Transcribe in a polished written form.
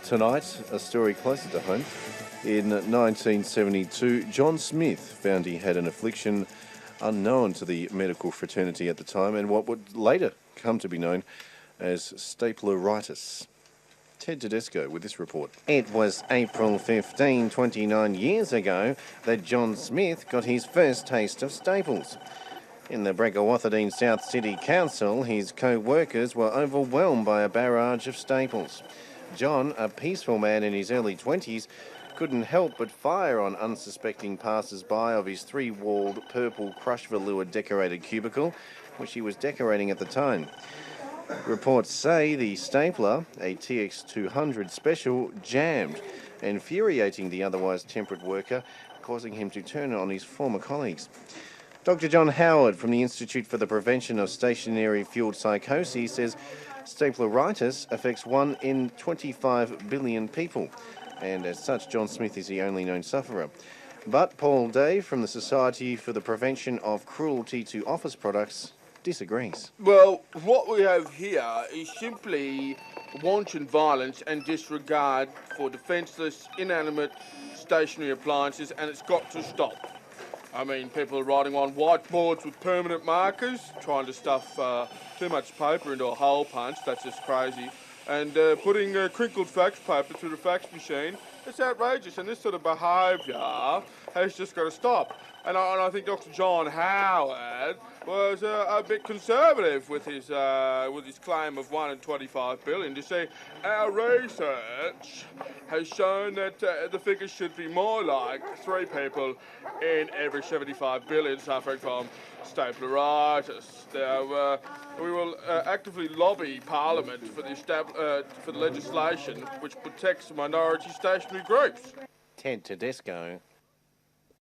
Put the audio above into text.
tonight, a story closer to home. In 1972, John Smith found he had an affliction unknown to the medical fraternity at the time and what would later come to be known as Stapleritis. Ted Tedesco with this report. It was April 15, 29 years ago, that John Smith got his first taste of staples. In the Breckawathodine South City Council, his co-workers were overwhelmed by a barrage of staples. John, a peaceful man in his early 20s, couldn't help but fire on unsuspecting passers-by of his three-walled purple crush velour decorated cubicle, which he was decorating at the time. Reports say the stapler, a TX200 special, jammed, infuriating the otherwise temperate worker, causing him to turn on his former colleagues. Dr. John Howard from the Institute for the Prevention of Stationary Fueled Psychosis says Stapleritis affects 1 in 25 billion people, and as such, John Smith is the only known sufferer. But Paul Dave from the Society for the Prevention of Cruelty to Office Products disagrees. Well, what we have here is simply wanton violence and disregard for defenceless, inanimate, stationary appliances, and it's got to stop. I mean, people are writing on whiteboards with permanent markers, trying to stuff too much paper into a hole punch, that's just crazy, and putting crinkled fax paper through the fax machine. It's outrageous, and this sort of behaviour has just got to stop. And I think Dr. John Howard was a bit conservative with his claim of 1 in 25 billion. You see, our research has shown that the figures should be more like 3 people in every 75 billion suffering from stapleritis. Now, we will actively lobby Parliament for the legislation which protects minority stationary groups. Ted Tedesco.